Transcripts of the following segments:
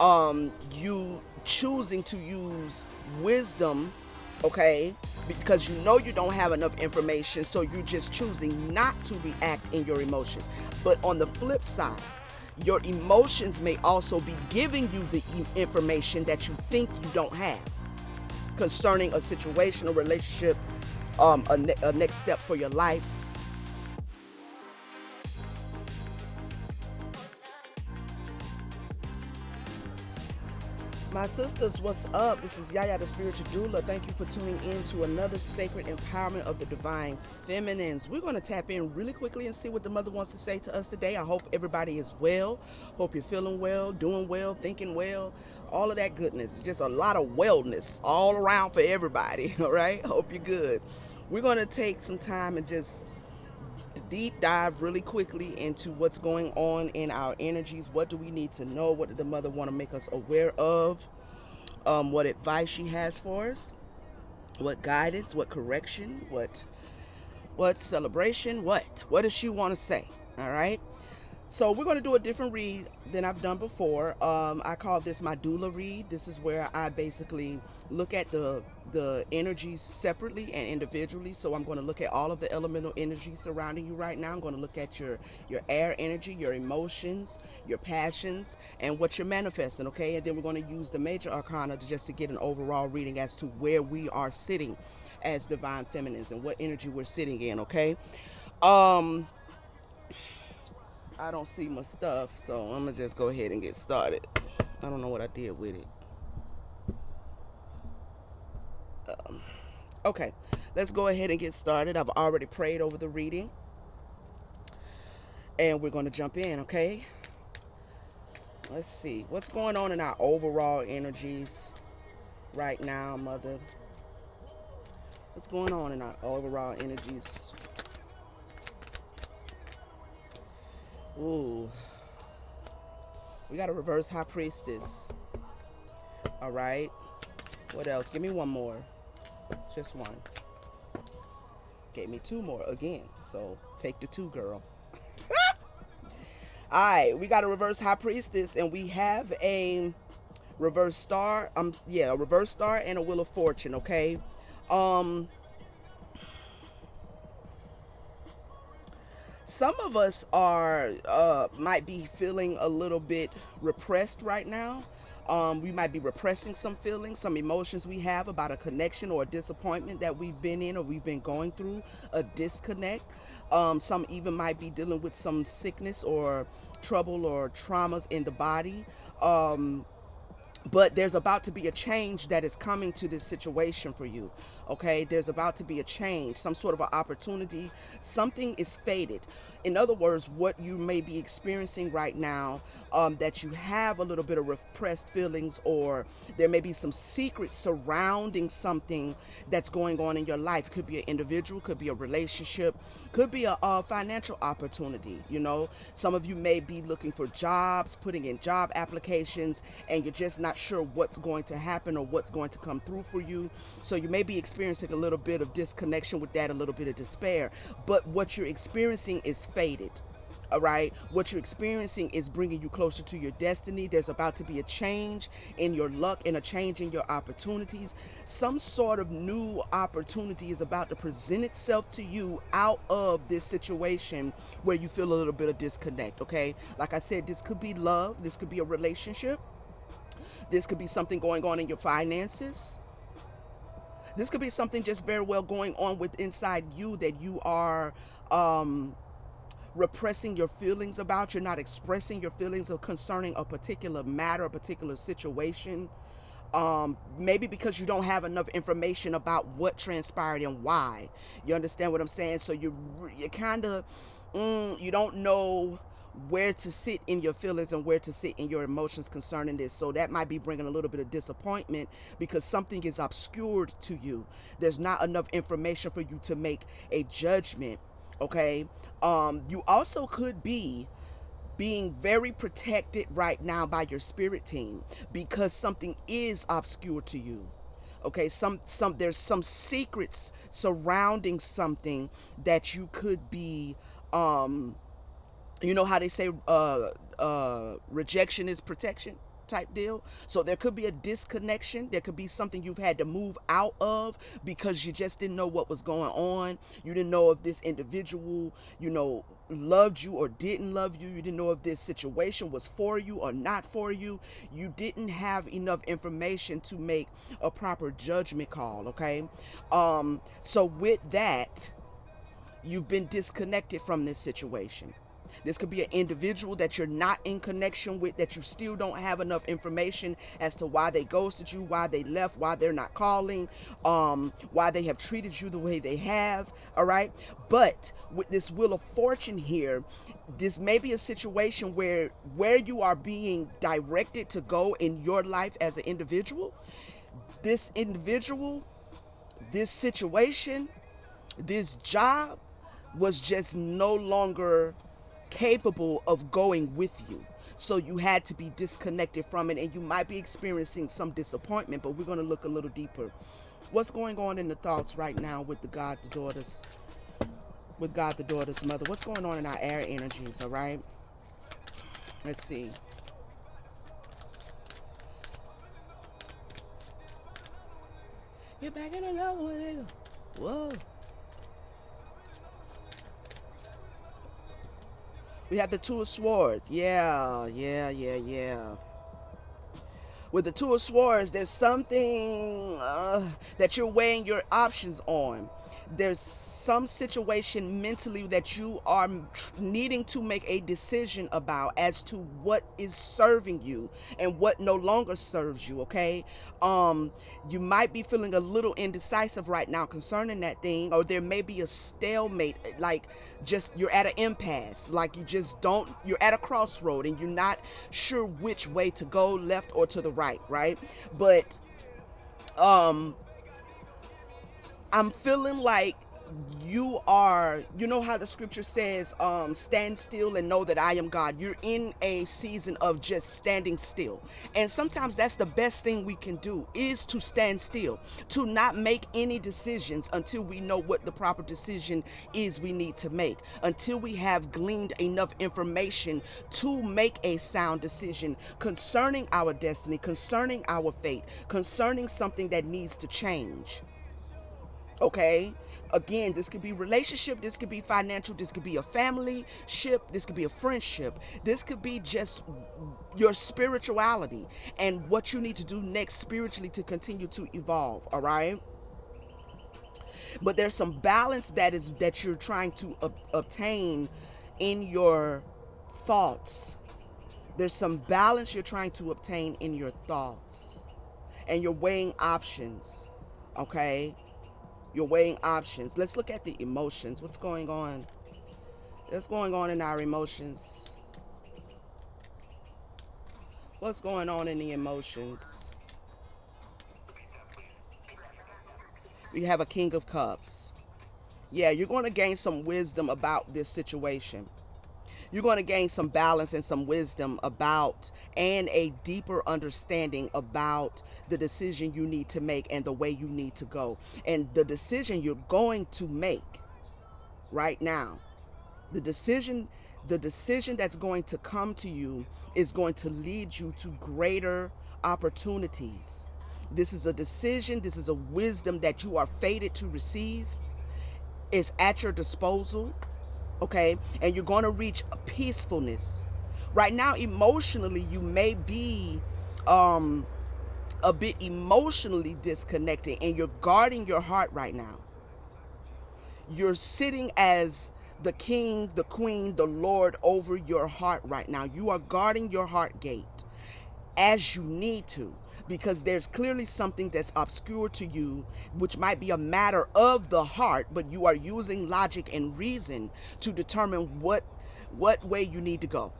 You choosing to use wisdom, okay, because you know you don't have enough information, so you're just choosing not to react in your emotions. But on the flip side, your emotions may also be giving you the information that you think you don't have concerning a situation, a relationship, a next step for your life. My sisters, what's up? This is Yaya, the spiritual doula. Thank you for tuning in to another sacred empowerment of the divine feminines. We're going to tap in really quickly and see what the mother wants to say to us today. I hope everybody is well. Hope you're feeling well, doing well, thinking well, all of that goodness. Just a lot of wellness all around for everybody. All right? Hope you're good. We're going to take some time and just deep dive really quickly into what's going on in our energies. What do we need to know? What did the mother want to make us aware of? What advice she has for us? What guidance? What correction? What celebration? What does she want to say? All right. So we're going to do a different read than I've done before. I call this my doula read. This is where I basically look at the energies separately and individually. So I'm going to look at all of the elemental energies surrounding you right now. I'm going to look at your air energy, your emotions, your passions, and what you're manifesting. Okay, and then we're going to use the major arcana to just to get an overall reading as to where we are sitting as divine feminines and what energy we're sitting in. Okay. Um, I don't see my stuff, so I'm gonna just go ahead and get started. I don't know what I did with it. Okay, let's go ahead and get started. I've already prayed over the reading, and we're gonna jump in, okay? Let's see what's going on in our overall energies right now, Mother. What's going on in our overall energies? Ooh, we got a reverse high priestess. All right. What else? Give me one more. Just one. Gave me two more again. So take the two, girl. All right, we got a reverse high priestess, and we have a reverse star. Yeah, a reverse star and a wheel of fortune. Okay. Um, some of us are might be feeling a little bit repressed right now. We might be repressing some feelings, some emotions we have about a connection or a disappointment that we've been in or we've been going through, a disconnect. Some even might be dealing with some sickness or trouble or traumas in the body. But there's about to be a change that is coming to this situation for you. Okay, there's about to be a change, some sort of an opportunity. Something is faded. In other words, what you may be experiencing right now, that you have a little bit of repressed feelings, or there may be some secrets surrounding something that's going on in your life. It could be an individual, could be a relationship, could be a financial opportunity. You know, some of you may be looking for jobs, putting in job applications, and you're just not sure what's going to happen or what's going to come through for you. So you may be experiencing a little bit of disconnection with that, a little bit of despair. But what you're experiencing is faded. All right, what you're experiencing is bringing you closer to your destiny. There's about to be a change in your luck and a change in your opportunities. Some sort of new opportunity is about to present itself to you out of this situation where you feel a little bit of disconnect. Okay, like I said, this could be love, this could be a relationship, this could be something going on in your finances. This could be something just very well going on with inside you that you are repressing your feelings about. You're not expressing your feelings of concerning a particular matter, a particular situation. Maybe because you don't have enough information about what transpired and why. You understand what I'm saying? So you kind of you don't know where to sit in your feelings and where to sit in your emotions concerning this. So that might be bringing a little bit of disappointment because something is obscured to you. There's not enough information for you to make a judgment. Okay. You also could be being very protected right now by your spirit team because something is obscure to you. Okay, some there's some secrets surrounding something that you could be you know how they say rejection is protection. type deal. So there could be a disconnection. There could be something you've had to move out of because you just didn't know what was going on. You didn't know if this individual, loved you or didn't love you. You didn't know if this situation was for you or not for you. You didn't have enough information to make a proper judgment call, okay? So with that, you've been disconnected from this situation. This could be an individual that you're not in connection with, that you still don't have enough information as to why they ghosted you, why they left, why they're not calling, why they have treated you the way they have. All right. But with this Wheel of Fortune here, this may be a situation where you are being directed to go in your life as an individual. This individual, this situation, this job was just no longer capable of going with you. So you had to be disconnected from it, and you might be experiencing some disappointment, but we're going to look a little deeper. What's going on in the thoughts right now with God, the daughter's mother? What's going on in our air energies, all right? Let's see. Get back in another one, nigga. Whoa. We have the Two of Swords. Yeah. With the Two of Swords, there's something that you're weighing your options on. There's some situation mentally that you are needing to make a decision about as to what is serving you and what no longer serves you, okay? You might be feeling a little indecisive right now concerning that thing, or there may be a stalemate, like just you're at an impasse, like you're at a crossroad and you're not sure which way to go, left or to the right? But I'm feeling like you know how the scripture says, stand still and know that I am God. You're in a season of just standing still. And sometimes that's the best thing we can do, is to stand still, to not make any decisions until we know what the proper decision is we need to make, until we have gleaned enough information to make a sound decision concerning our destiny, concerning our fate, concerning something that needs to change. Okay? Again, this could be relationship, this could be financial, this could be a family ship, this could be a friendship, this could be just your spirituality and what you need to do next spiritually to continue to evolve, all right? But there's some balance that you're trying to obtain in your thoughts. There's some balance you're trying to obtain in your thoughts, and you're weighing options, okay? You're weighing options. Let's look at the emotions. What's going on? What's going on in our emotions? What's going on in the emotions? We have a King of Cups. Yeah, you're going to gain some wisdom about this situation. You're going to gain some balance and some wisdom about, and a deeper understanding about the decision you need to make and the way you need to go. And the decision you're going to make right now, the decision that's going to come to you is going to lead you to greater opportunities. This is a decision, this is a wisdom that you are fated to receive. It's at your disposal. Okay, and you're going to reach peacefulness. Right now, emotionally, you may be a bit emotionally disconnected, and you're guarding your heart right now. You're sitting as the king, the queen, the Lord over your heart right now. You are guarding your heart gate as you need to, because there's clearly something that's obscure to you, which might be a matter of the heart, but you are using logic and reason to determine what way you need to go.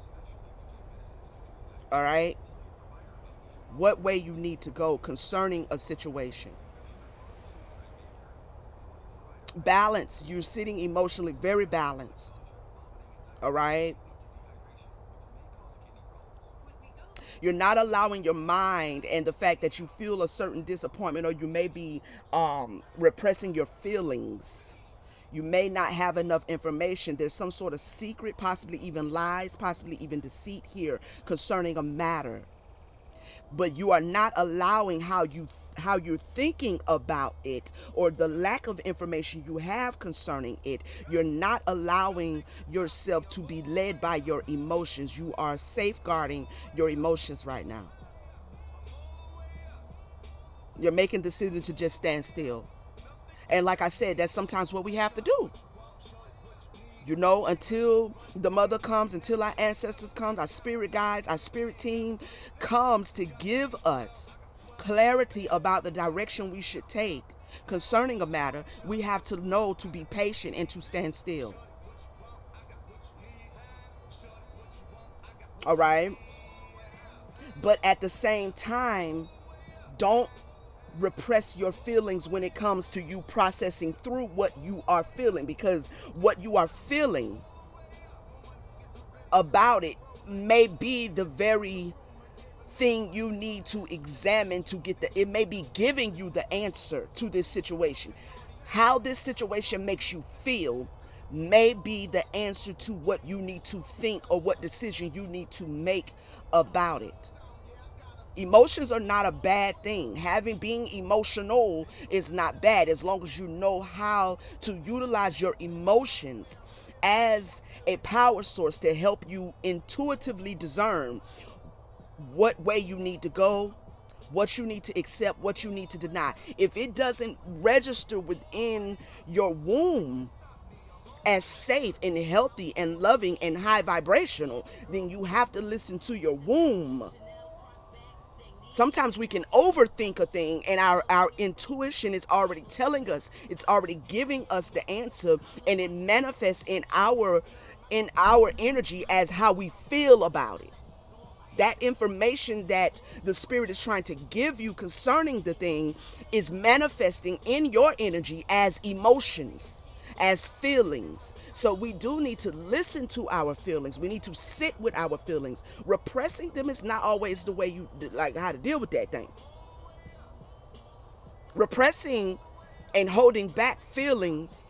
All right? What way you need to go concerning a situation. Balance. You're sitting emotionally very balanced. All right? You're not allowing your mind and the fact that you feel a certain disappointment, or you may be repressing your feelings. You may not have enough information. There's some sort of secret, possibly even lies, possibly even deceit here concerning a matter. but you are not allowing how you're thinking about it, or the lack of information you have concerning it. You're not allowing yourself to be led by your emotions. You are safeguarding your emotions right now. You're making decisions to just stand still. And like I said, that's sometimes what we have to do. Until the mother comes, until our ancestors comes, our spirit guides, our spirit team comes to give us clarity about the direction we should take concerning a matter, we have to know to be patient and to stand still. All right? But at the same time, don't repress your feelings when it comes to you processing through what you are feeling, because what you are feeling about it may be the very thing you need to examine to get it may be giving you the answer to this situation. How this situation makes you feel may be the answer to what you need to think or what decision you need to make about it. Emotions are not a bad thing. Being emotional is not bad, as long as you know how to utilize your emotions as a power source to help you intuitively discern what way you need to go, what you need to accept, what you need to deny. If it doesn't register within your womb as safe and healthy and loving and high vibrational, then you have to listen to your womb. Sometimes we can overthink a thing, and our intuition is already telling us, it's already giving us the answer, and it manifests in our energy as how we feel about it. That information that the spirit is trying to give you concerning the thing is manifesting in your energy as emotions, as feelings. So we do need to listen to our feelings. We need to sit with our feelings. Repressing them is not always the way you like how to deal with that thing. Repressing and holding back feelings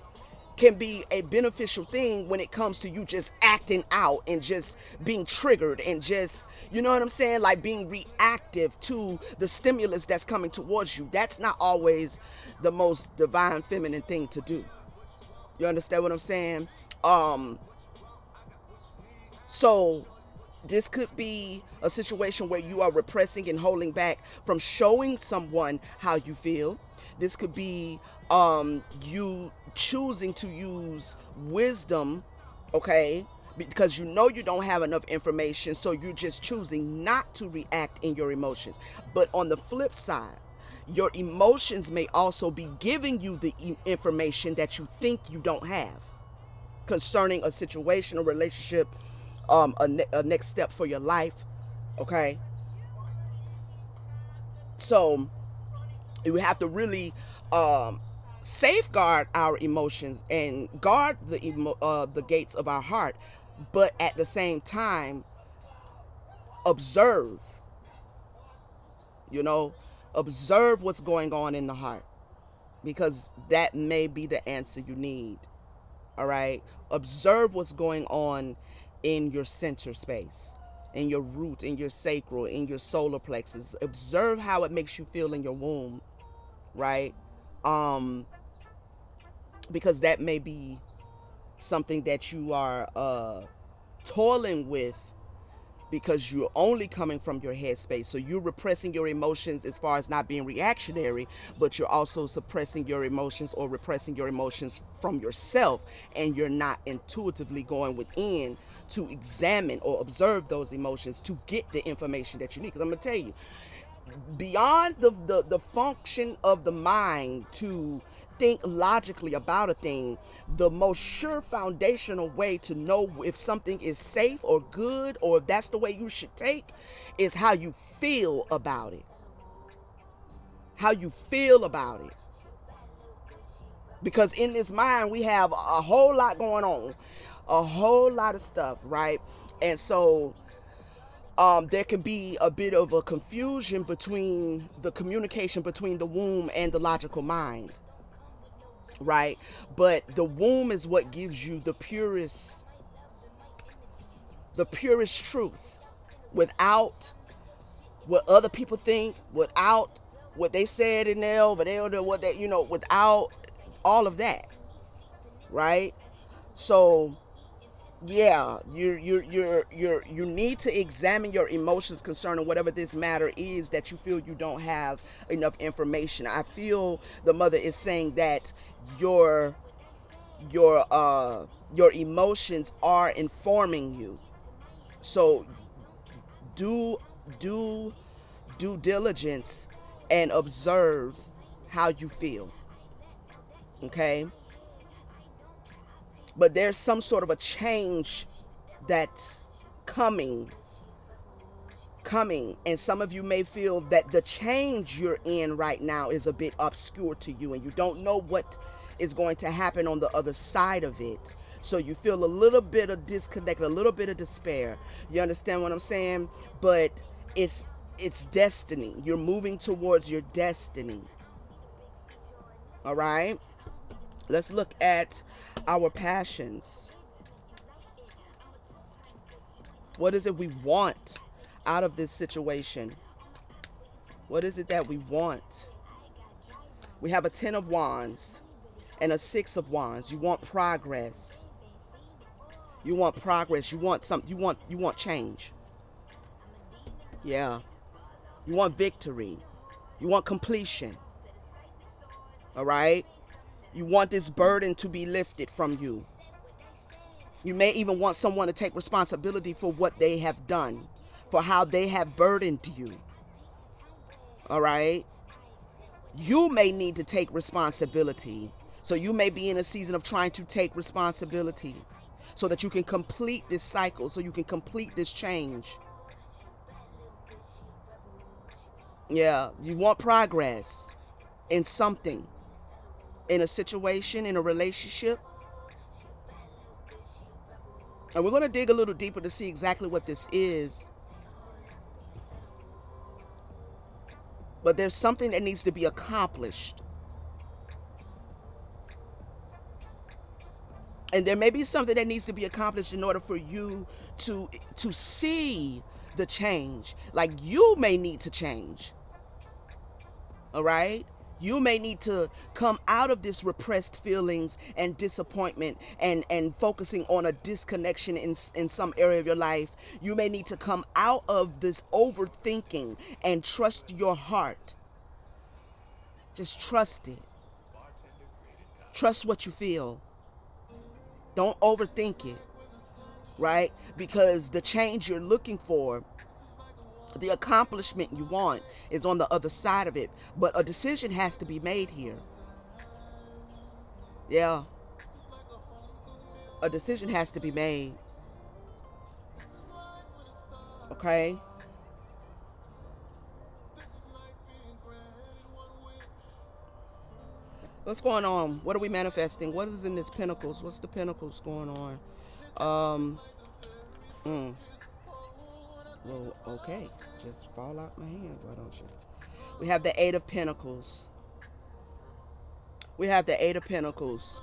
can be a beneficial thing when it comes to you just acting out and just being triggered and just, you know what I'm saying, like being reactive to the stimulus that's coming towards you. That's not always the most divine feminine thing to do. You understand what I'm saying? So this could be a situation where you are repressing and holding back from showing someone how you feel. This could be you choosing to use wisdom, okay? Because you know you don't have enough information, so you're just choosing not to react in your emotions. But on the flip side, your emotions may also be giving you the information that you think you don't have concerning a situation, a relationship, a next step for your life, okay? So we have to really safeguard our emotions and guard the gates of our heart, but at the same time observe, you know, observe what's going on in the heart, because that may be the answer you need. All right, observe what's going on in your center space, in your root, in your sacral, in your solar plexus. Observe how it makes you feel in your womb, right? um because that may be something that you are toiling with, because you're only coming from your headspace. So you're repressing your emotions as far as not being reactionary, but you're also suppressing your emotions or repressing your emotions from yourself, and you're not intuitively going within to examine or observe those emotions to get the information that you need. Because I'm going to tell you, beyond the function of the mind to think logically about a thing, the most sure foundational way to know if something is safe or good, or if that's the way you should take, is how you feel about it. How you feel about it. Because in this mind, we have a whole lot going on, a whole lot of stuff, right? And so there can be a bit of a confusion between the communication between the womb and the logical mind, right? But the womb is what gives you the purest truth, without what other people think, without what they said in there over there, what they, without all of that, right? So yeah, you need to examine your emotions concerning whatever this matter is that you feel you don't have enough information. I feel the mother is saying that your your uh your emotions are informing you. So do do due diligence and observe how you feel. Okay? But there's some sort of a change that's coming and some of you may feel that the change you're in right now is a bit obscure to you and you don't know what is going to happen on the other side of it. So you feel a little bit of disconnect, a little bit of despair. You understand what I'm saying? But it's destiny. You're moving towards your destiny. All right? Let's look at our passions. What is it we want out of this situation? What is it that we want? We have a 10 of wands and a 6 of wands. You want progress. You want progress. You want something. You want change. Yeah. You want victory. You want completion. All right? You want this burden to be lifted from you. You may even want someone to take responsibility for what they have done, for how they have burdened you. All right? You may need to take responsibility. So you may be in a season of trying to take responsibility so that you can complete this cycle, so you can complete this change. Yeah, you want progress in something, in a situation, in a relationship. And we're going to dig a little deeper to see exactly what this is. But there's something that needs to be accomplished. And there may be something that needs to be accomplished in order for you to see the change. Like you may need to change. All right? You may need to come out of this repressed feelings and disappointment and focusing on a disconnection in some area of your life. You may need to come out of this overthinking and trust your heart. Just trust it. Trust what you feel. Don't overthink it, right? Because the change you're looking for, the accomplishment you want, is on the other side of it. But a decision has to be made here. Yeah. A decision has to be made. Okay? What's going on? What are we manifesting? What is in this Pentacles? What's the Pentacles going on? Well, okay. Just fall out my hands, why don't you? We have the Eight of Pentacles. We have the Eight of Pentacles.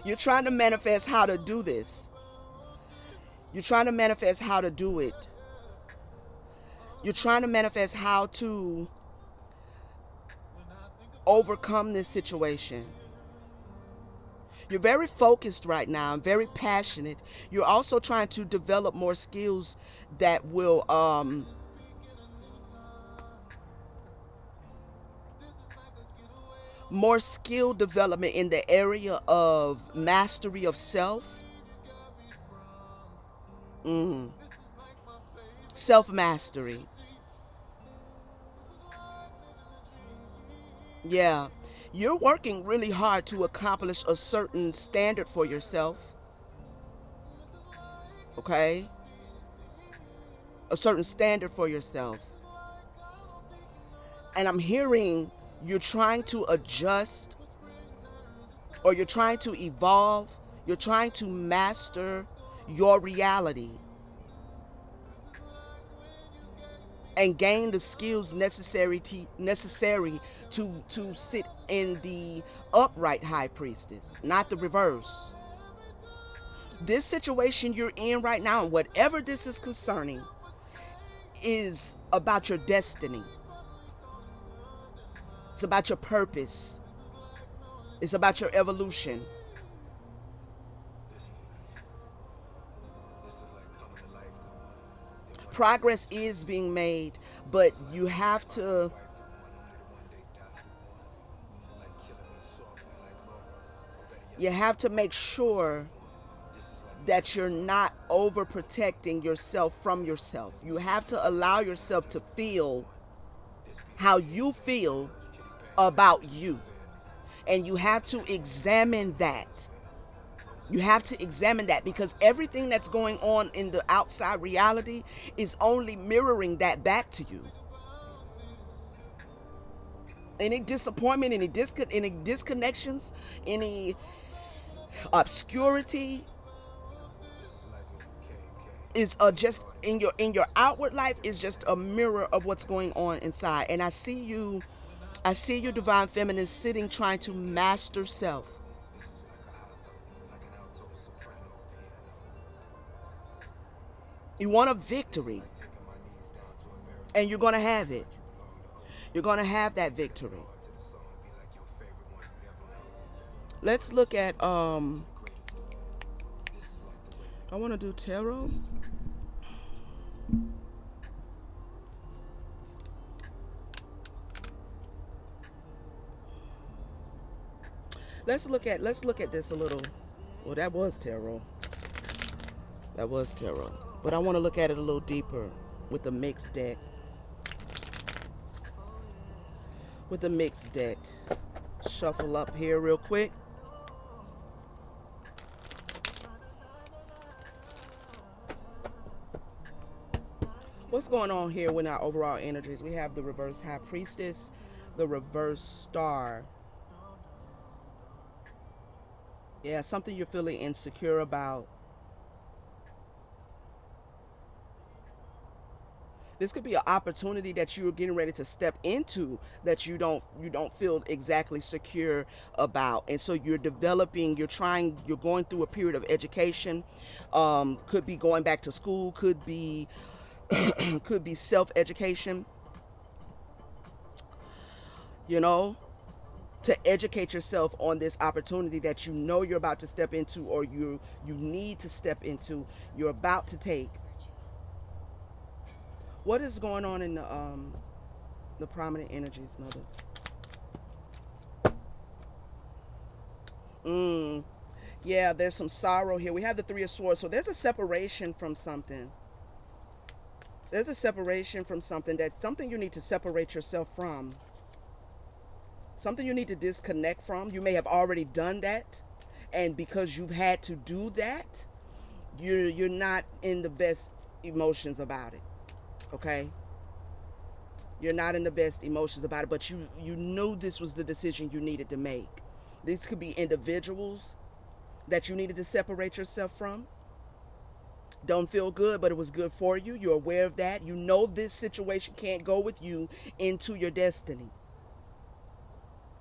You're trying to manifest how to do this. You're trying to manifest how to do it. You're trying to manifest how to overcome this situation. You're very focused right now and very passionate. You're also trying to develop more skills that will more skill development in the area of mastery of self. Self-mastery. Yeah. You're working really hard to accomplish a certain standard for yourself. Okay? A certain standard for yourself. And I'm hearing you're trying to adjust, or you're trying to evolve. You're trying to master your reality and gain the skills necessary to sit in the upright high priestess, not the reverse. This situation you're in right now, and whatever this is concerning, is about your destiny. It's about your purpose. It's about your evolution. Progress is being made, but you have to make sure that you're not overprotecting yourself from yourself. You have to allow yourself to feel how you feel about you. And you have to examine that. You have to examine that, because everything that's going on in the outside reality is only mirroring that back to you. Any disappointment, any disconnections, any obscurity is just in your outward life is just a mirror of what's going on inside. And I see you, divine feminine, sitting trying to master self. You want a victory, and you're going to have it. You're going to have that victory. Let's look at I want to do tarot. Let's look at this a little. Well, that was tarot. That was tarot. But I want to look at it a little deeper with the mixed deck. With the mixed deck. Shuffle up here real quick. What's going on here with our overall energies? We have the reverse high priestess, the reverse star. Yeah, something you're feeling insecure about. This could be an opportunity that you're getting ready to step into that you don't feel exactly secure about. And so you're going through a period of education. Could be going back to school, could be could be self-education, you know, to educate yourself on this opportunity that you know you're about to step into, or you need to step into, you're about to take. What is going on in the prominent energies, mother? Yeah, there's some sorrow here. We have the Three of Swords. So there's a separation from something. There's a separation from something. That's something you need to separate yourself from. Something you need to disconnect from. You may have already done that. And because you've had to do that, you're not in the best emotions about it. Okay? You're not in the best emotions about it, but you knew this was the decision you needed to make. These could be individuals that you needed to separate yourself from. Don't feel good, but it was good for you. You're aware of that. You know this situation can't go with you into your destiny.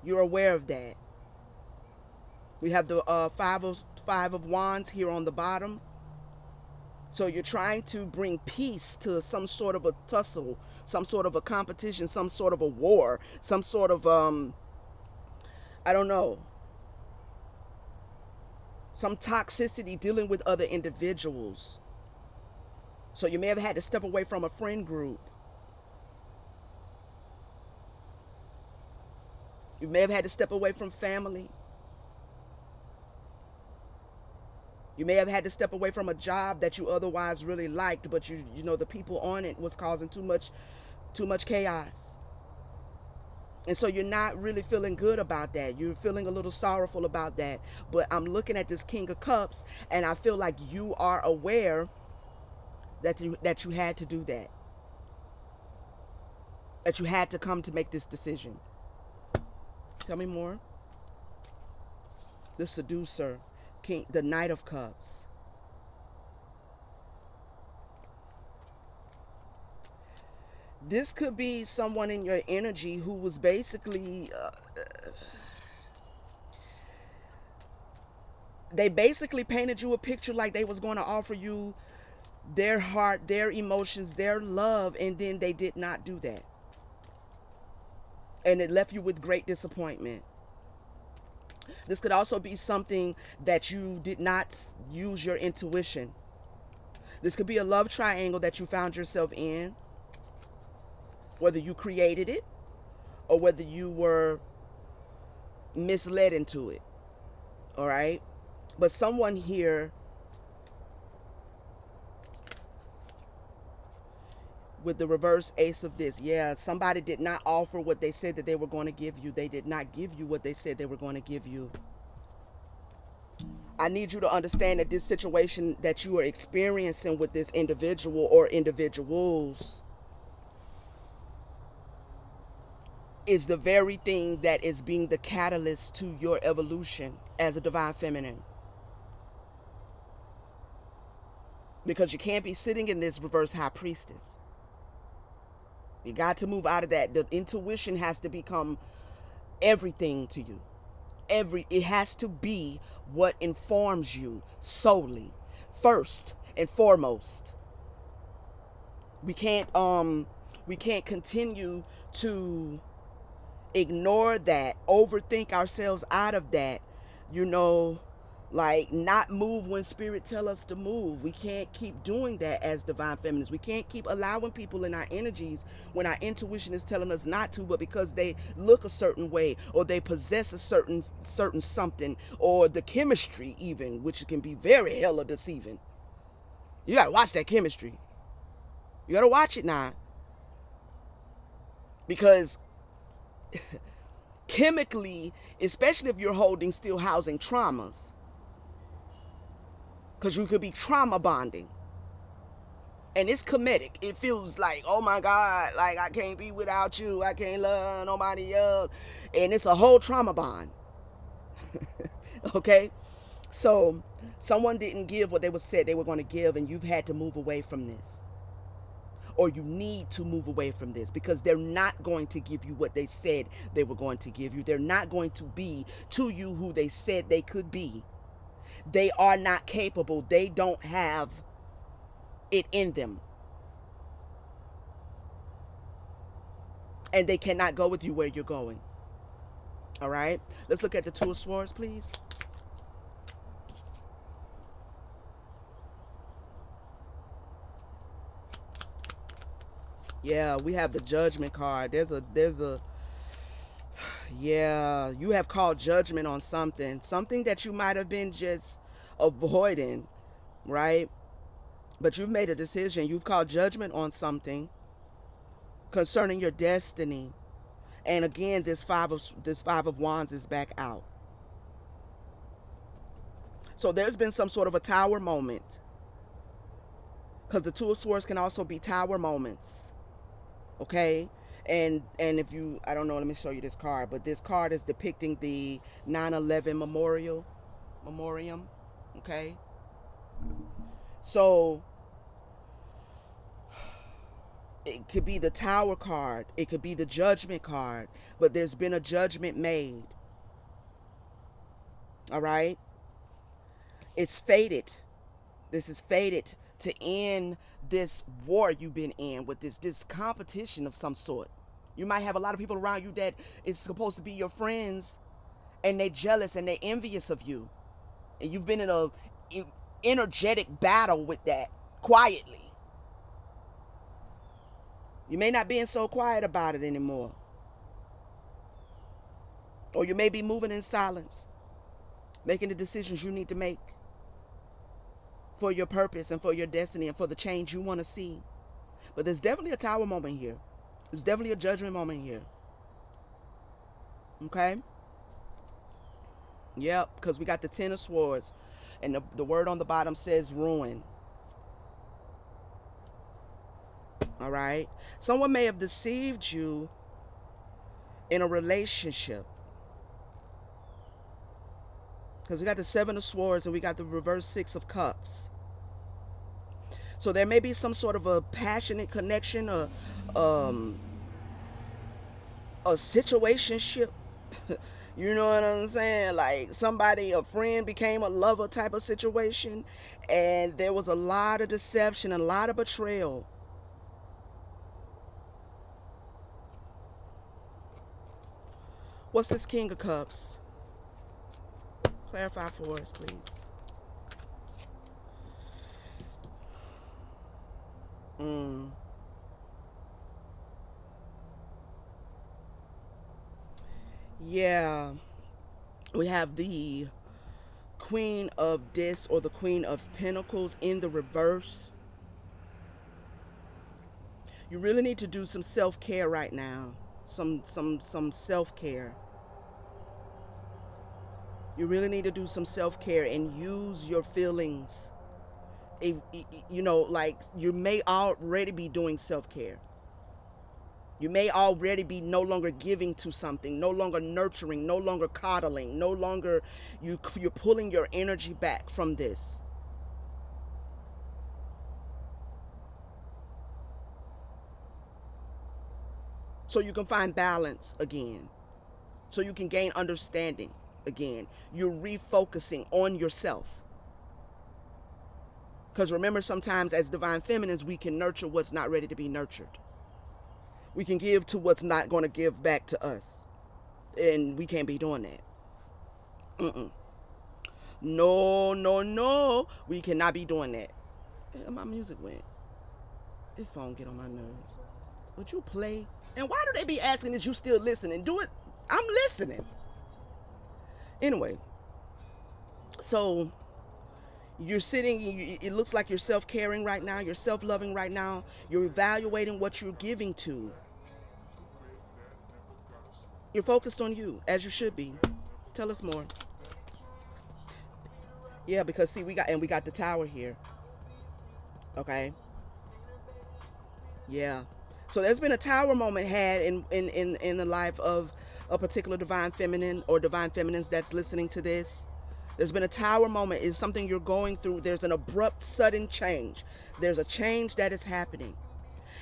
You're aware of that. We have the five of wands here on the bottom. So you're trying to bring peace to some sort of a tussle, some sort of a competition, some sort of a war, some sort of I don't know, some toxicity dealing with other individuals. So you may have had to step away from a friend group. You may have had to step away from family. You may have had to step away from a job that you otherwise really liked, but you know the people on it was causing too much chaos. And so you're not really feeling good about that. You're feeling a little sorrowful about that. But I'm looking at this King of Cups, and I feel like you are aware that you had to do that. That you had to come to make this decision. Tell me more. The Seducer, King, the Knight of Cups. This could be someone in your energy who was basically They basically painted you a picture like they was going to offer you their heart, their emotions, their love, and then they did not do that. And it left you with great disappointment. This could also be something that you did not use your intuition. This could be a love triangle that you found yourself in, whether you created it or whether you were misled into it. All right? But someone here with the reverse ace of this, yeah, somebody did not offer what they said that they were going to give you. They did not give you what they said they were going to give you. I need you to understand that this situation that you are experiencing with this individual or individuals is the very thing that is being the catalyst to your evolution as a divine feminine. Because you can't be sitting in this reverse high priestess. You got to move out of that. The intuition has to become everything to you. It has to be what informs you solely, first and foremost. We can't continue to ignore that, overthink ourselves out of that, like not move when spirit tell us to move. We can't keep doing that as divine feminists. We can't keep allowing people in our energies when our intuition is telling us not to, but because they look a certain way or they possess a certain something, or the chemistry even, which can be very hella deceiving. You gotta watch that chemistry. You gotta watch it now, because chemically, especially if you're still housing traumas, because you could be trauma bonding, and it's comedic. It feels like, oh my God, like I can't be without you, I can't love nobody else, and it's a whole trauma bond. Okay, so someone didn't give what they said they were going to give, and you've had to move away from this, or you need to move away from this, because they're not going to give you what they said they were going to give you. They're not going to be to you who they said they could be. They are not capable. They don't have it in them. And they cannot go with you where you're going. All right? Let's look at the Two of Swords, please. Yeah, we have the Judgment card. There's a yeah, you have called judgment on something that you might have been just avoiding, right? But you've made a decision. You've called judgment on something concerning your destiny. And again, this five of wands is back out. So there's been some sort of a tower moment, because the Two of Swords can also be tower moments. Okay? And if you, I don't know, let me show you this card, but this card is depicting the 9/11 memoriam. Okay? So it could be the Tower card, it could be the Judgment card, but there's been a judgment made. All right? It's fated. This is fated to end this war you've been in with this competition of some sort. You might have a lot of people around you that is supposed to be your friends, and they're jealous and they're envious of you. And you've been in a energetic battle with that quietly. You may not be so quiet about it anymore. Or you may be moving in silence, making the decisions you need to make for your purpose and for your destiny and for the change you want to see. But there's definitely a tower moment here. There's definitely a judgment moment here. Okay? Yep, because we got the Ten of Swords, and the word on the bottom says ruin. All right? Someone may have deceived you in a relationship, because we got the Seven of Swords and we got the reverse Six of Cups. So there may be some sort of a passionate connection, a situationship, You know what I'm saying? Like somebody, a friend became a lover type of situation, and there was a lot of deception and a lot of betrayal. What's this King of Cups? Clarify for us, please. Mm. Yeah. We have the Queen of Discs or the Queen of Pentacles in the reverse. You really need to do some self-care right now. Some self-care. You really need to do some self-care and use your feelings. You know, like you may already be doing self-care. You may already be no longer giving to something, no longer nurturing, no longer coddling, no longer you're pulling your energy back from this. So you can find balance again. So you can gain understanding again. You're refocusing on yourself. Because remember, sometimes as divine feminines, we can nurture what's not ready to be nurtured. We can give to what's not going to give back to us. And we can't be doing that. Mm-mm. No, no, no. We cannot be doing that. My music went. This phone get on my nerves. Would you play? And why do they be asking is you still listening? Do it. I'm listening. Anyway, so you're sitting, it looks like you're self-caring right now, you're self-loving right now, you're evaluating what you're giving to. You're focused on you, as you should be. Tell us more. Yeah, because see, we got the tower here. Okay. Yeah. So there's been a tower moment had in the life of a particular divine feminine or divine feminines that's listening to this. There's been a tower moment. Is something you're going through. There's an abrupt, sudden change. There's a change that is happening,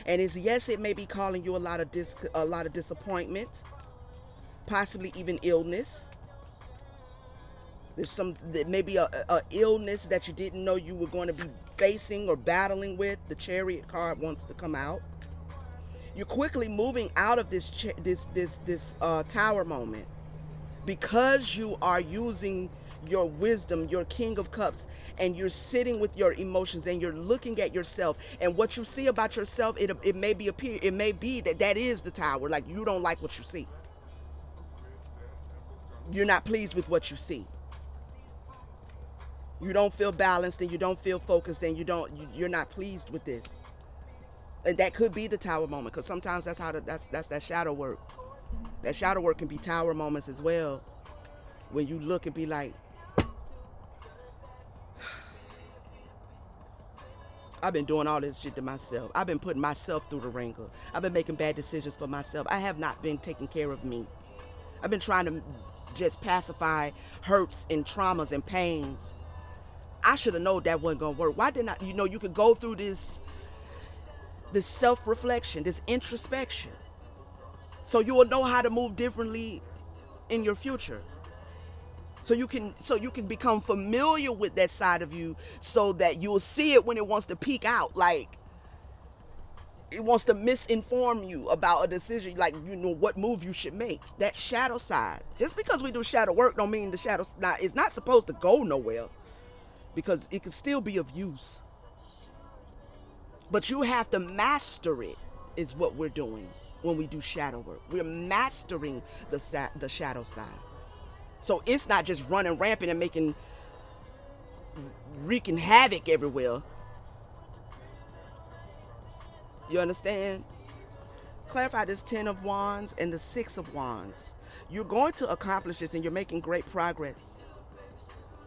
and it's yes, it may be calling you a lot of disappointment, possibly even illness. There's some maybe a illness that you didn't know you were going to be facing or battling with. The Chariot card wants to come out. You're quickly moving out of this tower moment because you are using your wisdom, your King of Cups, and you're sitting with your emotions and you're looking at yourself, and what you see about yourself, it may be that is the tower. Like you don't like what you see. You're not pleased with what you see. You don't feel balanced and you don't feel focused and you're not pleased with this. And that could be the tower moment, because sometimes that's that shadow work. That shadow work can be tower moments as well, when you look and be like, I've been doing all this shit to myself. I've been putting myself through the ringer. I've been making bad decisions for myself. I have not been taking care of me. I've been trying to just pacify hurts and traumas and pains. I should have known that wasn't gonna work. Why didn't I? You could go through this self-reflection, this introspection, so you will know how to move differently in your future. So you can become familiar with that side of you, so that you'll see it when it wants to peek out, like it wants to misinform you about a decision, like what move you should make. That shadow side. Just because we do shadow work don't mean the shadow is not supposed to go nowhere, because it can still be of use. But you have to master it, is what we're doing when we do shadow work. We're mastering the shadow side. So it's not just running rampant and wreaking havoc everywhere. You understand? Clarify this 10 of Wands and the 6 of Wands. You're going to accomplish this and you're making great progress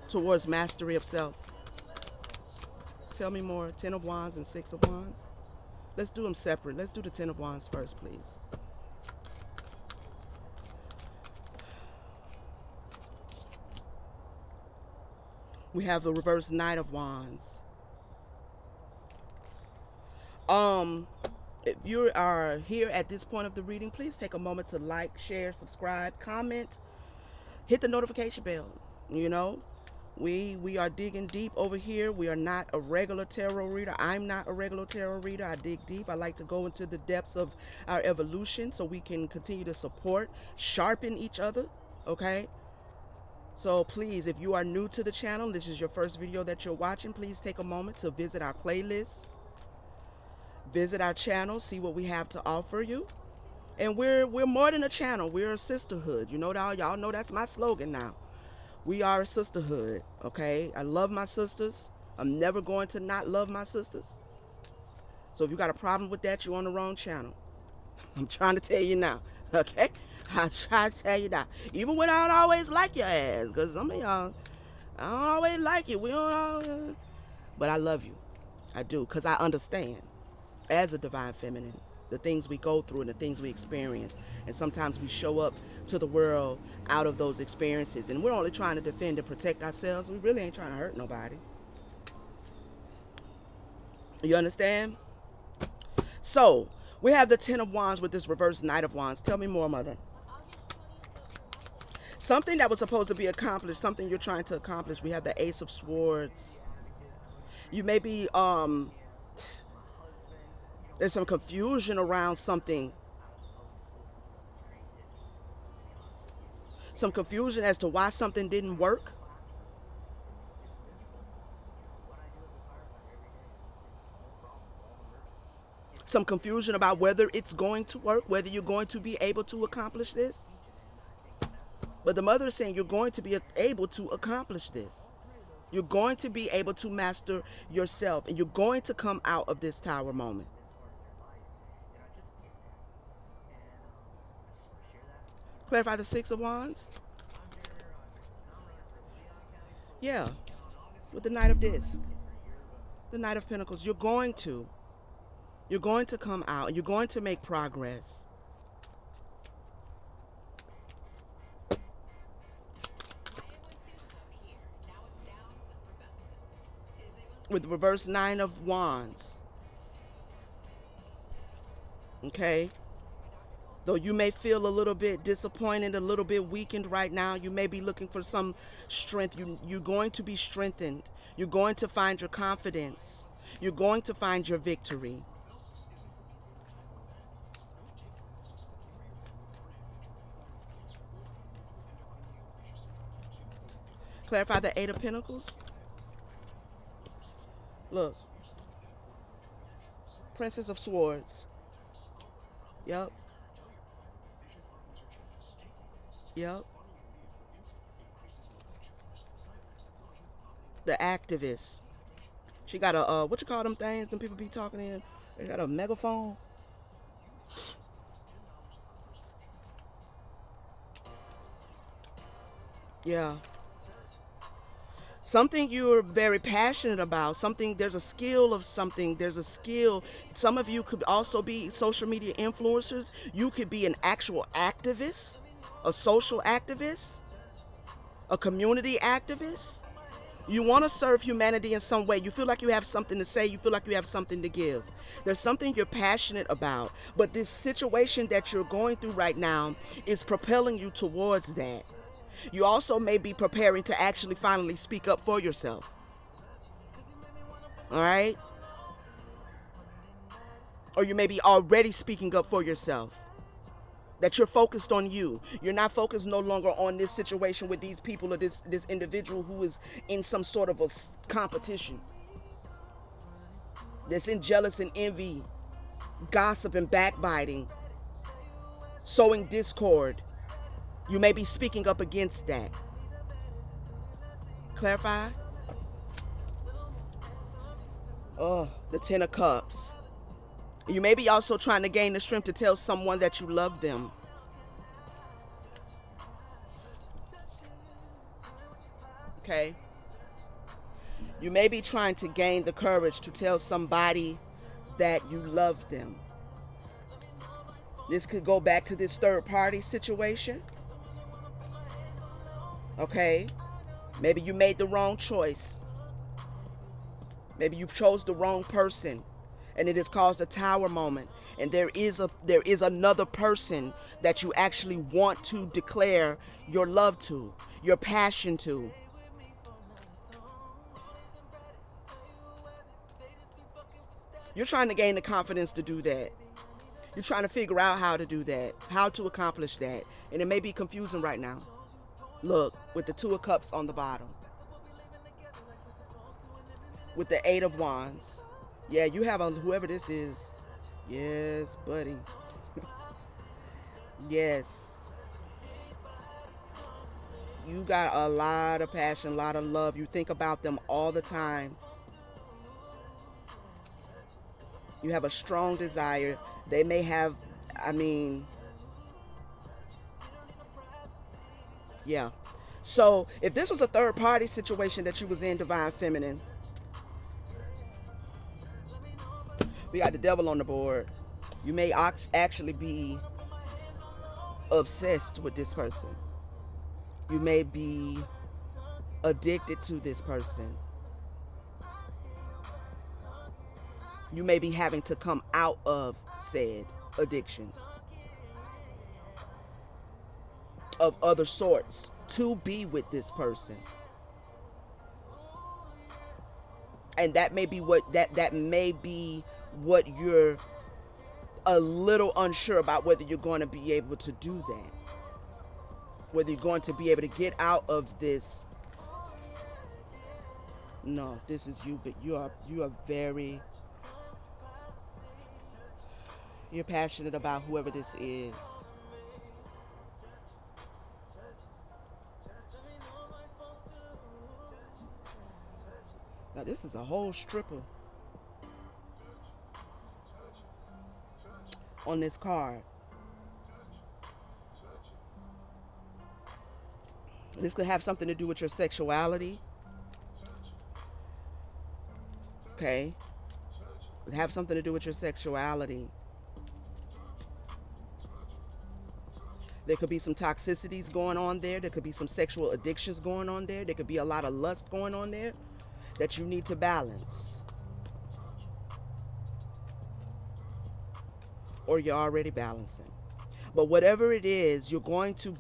towards mastery of self. Tell me more. 10 of Wands and 6 of Wands. Let's do them separate. Let's do the 10 of Wands first, please. We have the reverse Knight of Wands. If you are here at this point of the reading, please take a moment to like, share, subscribe, comment. hit the notification bell. You know, we are digging deep over here. We are not a regular tarot reader. I'm not a regular tarot reader. I dig deep. I like to go into the depths of our evolution so we can continue to support, sharpen each other. Okay. So please, if you are new to the channel, this is your first video that you're watching, please take a moment to visit our playlist, visit our channel, see what we have to offer you. And we're more than a channel. We're a sisterhood. You know, y'all know that's my slogan now. We are a sisterhood, okay? I love my sisters. I'm never going to not love my sisters. So if you got a problem with that, you're on the wrong channel. I'm trying to tell you now, okay? I try to tell you that. Even when I don't always like your ass, because some of y'all, I don't always like you. We don't always, but I love you. I do, because I understand as a divine feminine the things we go through and the things we experience. And sometimes we show up to the world out of those experiences. And we're only trying to defend and protect ourselves. We really ain't trying to hurt nobody. You understand? So, we have the Ten of Wands with this reverse Knight of Wands. Tell me more, Mother. Something that was supposed to be accomplished, something you're trying to accomplish. We have the Ace of Swords. You may be, there's some confusion around something. Some confusion as to why something didn't work. Some confusion about whether it's going to work, whether you're going to be able to accomplish this. But the Mother is saying you're going to be able to accomplish this. You're going to be able to master yourself, and you're going to come out of this Tower moment. Clarify the Six of Wands. Yeah, with the Knight of Discs, the Knight of Pentacles. You're going to come out. You're going to make progress. With the reverse Nine of Wands. Okay. Though you may feel a little bit disappointed, a little bit weakened right now, you may be looking for some strength. You're going to be strengthened. You're going to find your confidence. You're going to find your victory. Clarify the Eight of Pentacles. Look. Princess of Swords. Yep. Yep. The activist. She got a, what you call them things? Them people be talking in. They got a megaphone. Yeah. Something you're very passionate about, something, there's a skill of something, there's a skill. Some of you could also be social media influencers. You could be an actual activist, a social activist, a community activist. You want to serve humanity in some way. You feel like you have something to say. You feel like you have something to give. There's something you're passionate about. But this situation that you're going through right now is propelling you towards that. You also may be preparing to actually finally speak up for yourself. All right? Or you may be already speaking up for yourself. That you're focused on you. You're not focused no longer on this situation with these people or this individual who is in some sort of a competition. That's in jealous and envy, gossip and backbiting, sowing discord. You may be speaking up against that. Clarify? Oh, the Ten of Cups. You may be also trying to gain the strength to tell someone that you love them. Okay? You may be trying to gain the courage to tell somebody that you love them. This could go back to this third party situation. Okay? Maybe you made the wrong choice. Maybe you chose the wrong person. and it has caused a tower moment, and there is another person that you actually want to declare your love to, your passion to. You're trying to gain the confidence to do that. You're trying to figure out how to do that, how to accomplish that, and it may be confusing right now. Look, with the Two of Cups on the bottom, with the Eight of Wands. Yeah, you have a whoever this is. Yes, buddy. Yes. You got a lot of passion, a lot of love. You think about them all the time. You have a strong desire. They may have, I mean, yeah. So if this was a third party situation that you was in, Divine Feminine, we got the Devil on the board. You may actually be obsessed with this person. You may be addicted to this person. You may be having to come out of said addictions of other sorts to be with this person. And that may be that may be what you're a little unsure about, whether you're going to be able to do that, whether you're going to be able to get out of this. No, this is you, but you are very, you're passionate about whoever this is. Now this is a whole stripper on this card. This could have something to do with your sexuality. Okay. It have something to do with your sexuality. There could be some toxicities going on there. There could be some sexual addictions going on there. There could be a lot of lust going on there that you need to balance. Or you're already balancing. But whatever it is, you're going to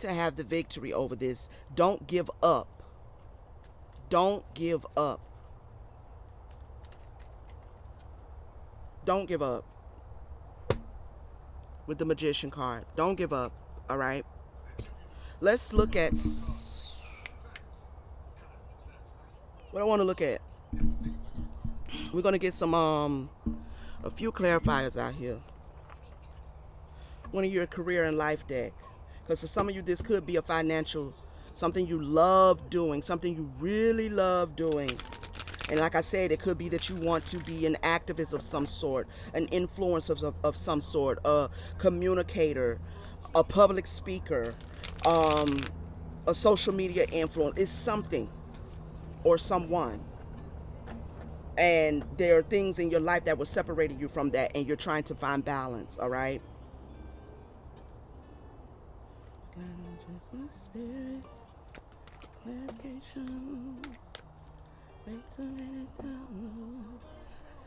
have the victory over this. Don't give up. Don't give up. Don't give up. With the Magician card. Don't give up. All right. Let's look at what I want to look at. We're going to get some a few clarifiers out here. One of your career and life deck. Because for some of you, this could be a financial, something you love doing, something you really love doing. And like I said, it could be that you want to be an activist of some sort, an influencer of some sort, a communicator, a public speaker, a social media influencer. It's something or someone. And there are things in your life that will separate you from that, and you're trying to find balance, all right?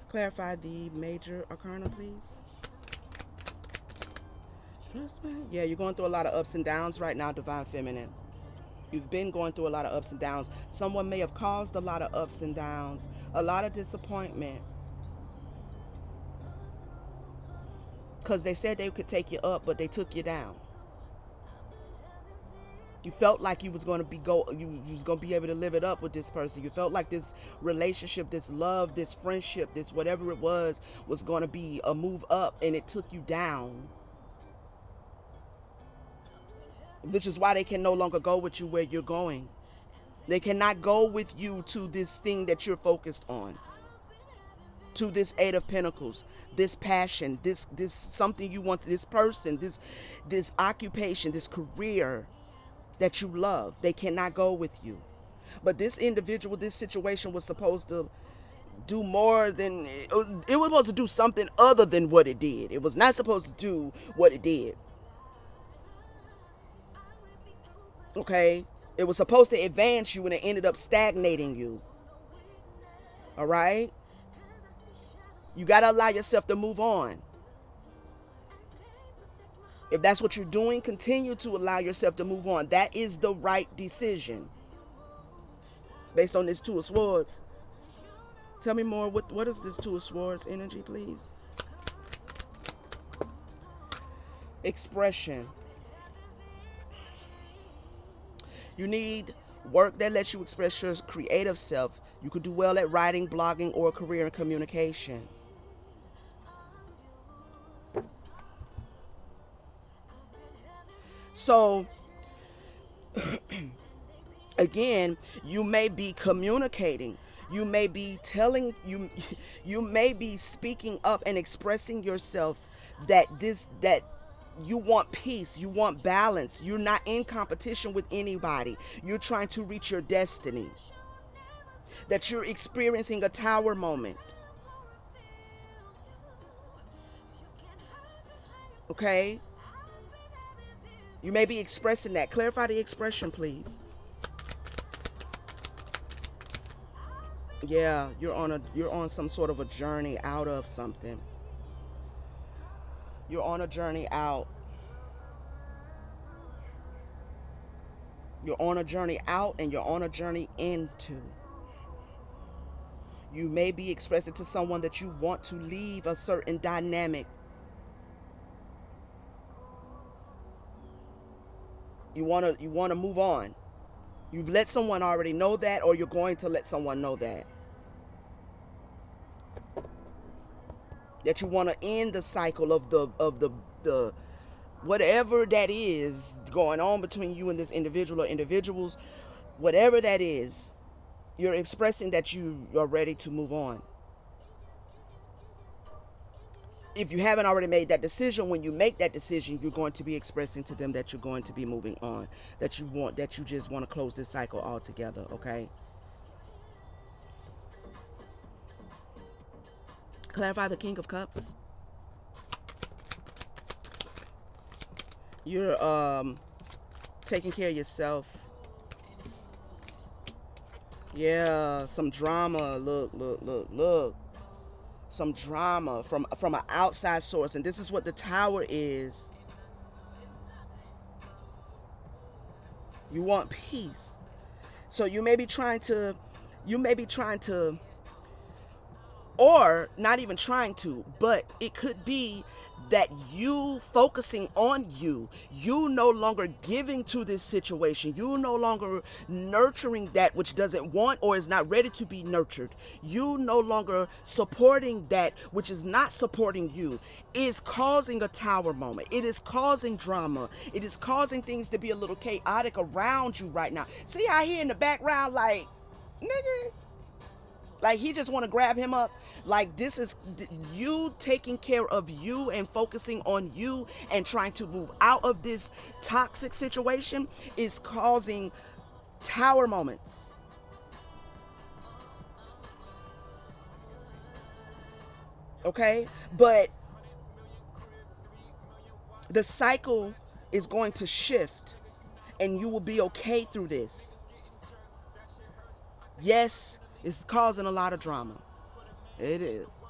Clarify the major arcana, please. Yeah, you're going through a lot of ups and downs right now, Divine Feminine. You've been going through a lot of ups and downs. Someone may have caused a lot of ups and downs, a lot of disappointment. Because they said they could take you up, but they took you down. You felt like you was going to you was going to be able to live it up with this person. You felt like this relationship, this love, this friendship, this whatever it was going to be a move up, and it took you down. Which is why they can no longer go with you where you're going. They cannot go with you to this thing that you're focused on. To this Eight of Pentacles, this passion, this something you want, this person, this occupation, this career that you love. They cannot go with you. But this individual, this situation was supposed to do more than, it was supposed to do something other than what it did. It was not supposed to do what it did. Okay? It was supposed to advance you, and it ended up stagnating you. All right? You got to allow yourself to move on. If that's what you're doing, continue to allow yourself to move on. That is the right decision. Based on this Two of Swords. Tell me more. What is this Two of Swords energy, please? Expression. You need work that lets you express your creative self. You could do well at writing, blogging, or a career in communication. So, again, you may be communicating. You may be telling you may be speaking up and expressing yourself that you want peace, you want balance. You're not in competition with anybody. You're trying to reach your destiny. That you're experiencing a tower moment. Okay? You may be expressing that. Clarify the expression, please. Yeah, you're on some sort of a journey out of something. You're on a journey out. You're on a journey out and you're on a journey into. You may be expressing to someone that you want to leave a certain dynamic. You want to move on. You've let someone already know that, or you're going to let someone know that you want to end the cycle of the whatever that is going on between you and this individual or individuals. Whatever that is, you're expressing that you are ready to move on. If you haven't already made that decision, when you make that decision, you're going to be expressing to them that you're going to be moving on, that you just want to close this cycle altogether. Okay. Clarify the King of Cups. You're taking care of yourself. Yeah, some drama. Look. Some drama from an outside source, and this is what the Tower is. You want peace. So you may be trying to or not even trying to, but it could be that you focusing on you no longer giving to this situation, you no longer nurturing that which doesn't want or is not ready to be nurtured, you no longer supporting that which is not supporting you, is causing a tower moment. It is causing drama. It is causing things to be a little chaotic around you right now. See how he in the background like, nigga, like he just want to grab him up. Like this is you taking care of you and focusing on you and trying to move out of this toxic situation is causing tower moments. Okay? But the cycle is going to shift and you will be okay through this. Yes, it's causing a lot of drama. It is.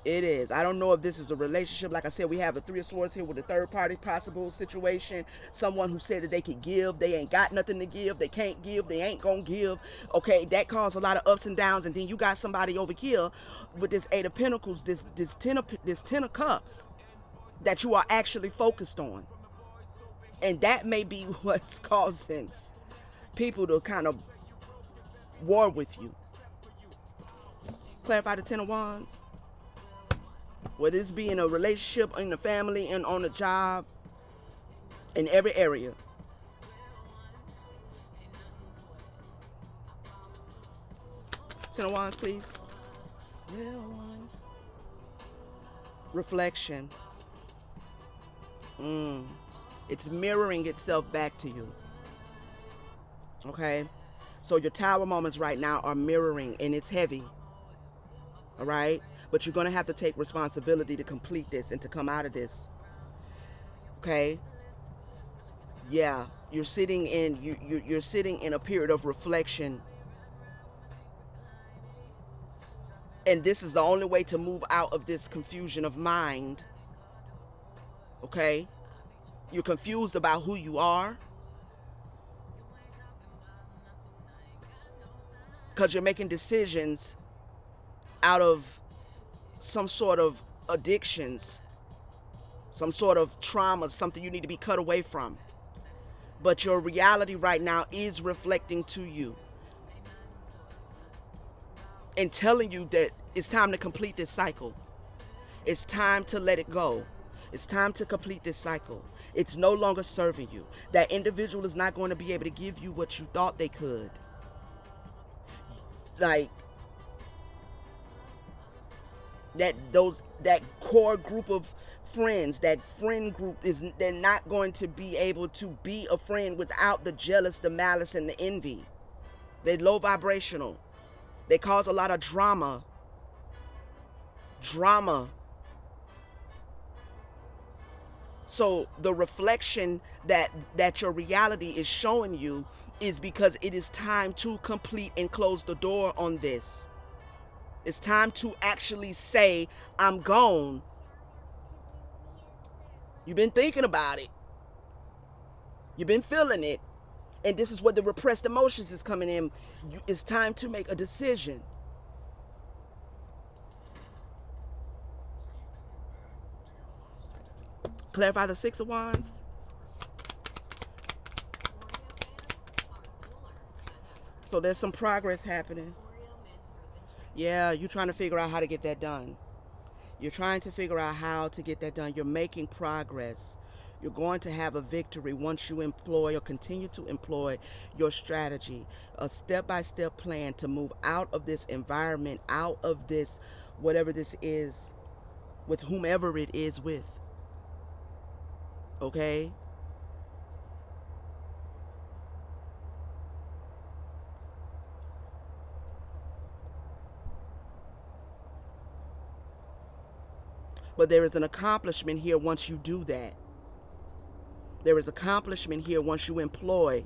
It is. I don't know if this is a relationship. Like I said, we have the Three of Swords here with a third party possible situation. Someone who said that they could give. They ain't got nothing to give. They can't give. They ain't gonna give. Okay, that caused a lot of ups and downs. And then you got somebody over here with this Eight of Pentacles, this ten of Cups that you are actually focused on. And that may be what's causing people to kind of war with you. Clarify the Ten of Wands. Whether it's be in a relationship, in the family, and on a job, in every area. Ten of Wands, please. Yeah, Wands. Reflection. It's mirroring itself back to you. Okay? So your tower moments right now are mirroring, and it's heavy. All right? But you're going to have to take responsibility to complete this and to come out of this. Okay? Yeah, you're sitting in you're sitting in a period of reflection. And this is the only way to move out of this confusion of mind. Okay? You're confused about who you are because you're making decisions out of some sort of addictions, some sort of trauma, something you need to be cut away from. But your reality right now is reflecting to you and telling you that it's time to complete this cycle. It's time to let it go. It's time to complete this cycle. It's no longer serving you. That individual is not going to be able to give you what you thought they could. Like that core group of friends, that friend group they're not going to be able to be a friend without the jealous, the malice, and the envy. They're low vibrational. They cause a lot of drama. So the reflection that your reality is showing you is because it is time to complete and close the door on this. It's time to actually say, I'm gone. You've been thinking about it. You've been feeling it. And this is what the repressed emotions is coming in. It's time to make a decision. Clarify the Six of Wands. So there's some progress happening. Yeah, you're trying to figure out how to get that done. You're trying to figure out how to get that done. You're making progress. You're going to have a victory once you employ or continue to employ your strategy, a step-by-step plan to move out of this environment, out of this, whatever this is, with whomever it is with. Okay? But there is an accomplishment here once you do that. There is accomplishment here once you employ.